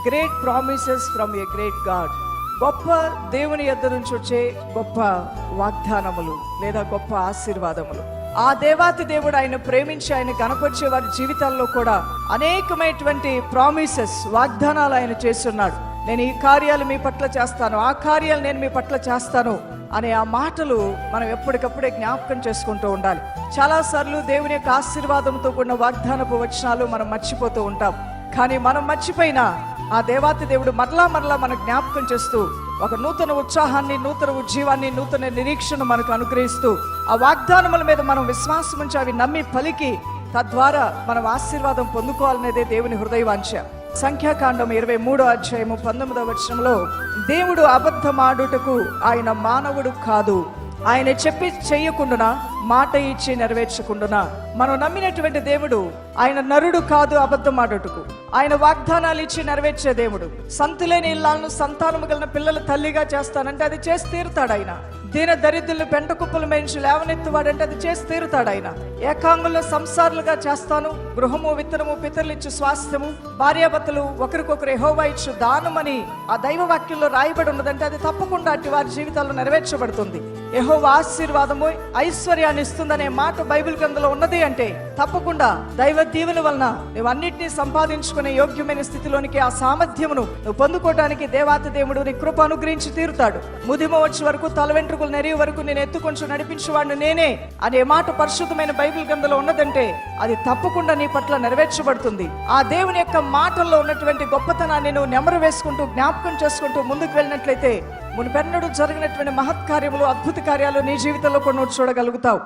Great promises from a great God. గొప్ప దేవుని యొద్ద నుంచి వచ్చే గొప్ప వాగ్దానములు లేదా గొప్ప ఆశీర్వాదములు. ఆ దేవాతి దేవుడు ఆయన ప్రేమించి ఆయన కనపరిచే వారి జీవితాల్లో కూడా అనేకమైనటువంటి ప్రామిసెస్, వాగ్దానాలు ఆయన చేస్తున్నాడు. నేను ఈ కార్యాలు మీ పట్ల చేస్తాను, ఆ కార్యాలు నేను మీ పట్ల చేస్తాను అనే ఆ మాటలు మనం ఎప్పటికప్పుడే జ్ఞాపకం చేసుకుంటూ ఉండాలి. చాలాసార్లు దేవుని యొక్క ఆశీర్వాదంతో కూడిన వాగ్దానపు వచనాలు మనం మర్చిపోతూ ఉంటాం. కానీ మనం మర్చిపోయినా ఆ దేవాతి దేవుడు మరలా మనకు జ్ఞాపకం చేస్తూ ఒక నూతన ఉత్సాహాన్ని, నూతన ఉజ్జీవాన్ని, నూతన నిరీక్షణ మనకు అనుగ్రహిస్తూ ఆ వాగ్దానముల మీద మనం విశ్వాసం ఉంచి అవి నమ్మి పలికి తద్వారా మనం ఆశీర్వాదం పొందుకోవాలనేదే దేవుని హృదయవాంఛ. సంఖ్యాకాండం 23వ అధ్యాయము 19వ వచనంలో, దేవుడు అబద్ధమాడుటకు ఆయన మానవుడు కాదు, ఆయన చెప్పి చెయ్యకుండునా, మాట ఇచ్చి నెరవేర్చకుండునా. మనం నమ్మినటువంటి దేవుడు ఆయన నరుడు కాదు అబద్ధమాడుటకు. ఆయన వాగ్దానాలు ఇచ్చి నెరవేర్చే దేవుడు. సంతులేని ఇళ్ళను సంతానము కలిగిన పిల్లల తల్లిగా చేస్తానంటే అది చేసి తీరుతాడు ఆయన. దీన దరిద్రులు పెంట కుప్పలు మేయించి లేవనెత్తువాడంటే అది చేసి తీరుతాడు ఆయన. ఏకాంగుల్లో సంసారులుగా చేస్తాను, గృహము విత్తనము పితరులిచ్చు స్వాస్థ్యము, భార్యాభర్తలు ఒకరికొకరు యెహోవా ఇచ్చు దానమని ఆ దైవ వాక్యంలో రాయబడి ఉన్నదంటే అది తప్పకుండా అట్టి వారి జీవితాల్లో నెరవేర్చబడుతుంది. యెహోవా ఆశీర్వాదము ఐశ్వర్యాన్ని ఇస్తుందనే మాట బైబిల్ గ్రంథంలో ఉన్నది అంటే తప్పకుండా దైవ దీవెన వలన నువ్వు అన్నిటినీ సంపాదించుకునే యోగ్యమైన స్థితిలోనికి, ఆ సామర్థ్యమును నువ్వు పొందుకోవడానికి దేవాతి దేవుడు నీ కృప అనుగ్రహించి తీరుతాడు. ముదిమ వచ్చే వరకు, తల వెంట్రుకలు నెరిగే వరకు నేను ఎత్తుకొంచు నడిపించేవాడిని నేనే అనే మాట పరిశుద్ధమైన బైబిల్ గ్రంథంలో ఉన్నదంటే అది తప్పకుండా నీ పట్ల నెరవేర్చబడుతుంది. ఆ దేవుని యొక్క మాటల్లో ఉన్నటువంటి గొప్పతనాన్ని నువ్వు నెమరు వేసుకుంటూ జ్ఞాపకం చేసుకుంటూ ముందుకు వెళ్ళినట్లయితే మునుపెన్నడూ జరిగినటువంటి మహత్కార్యములు, అద్భుత కార్యాలు నీ జీవితంలో కూడా నువ్వు చూడగలుగుతావు.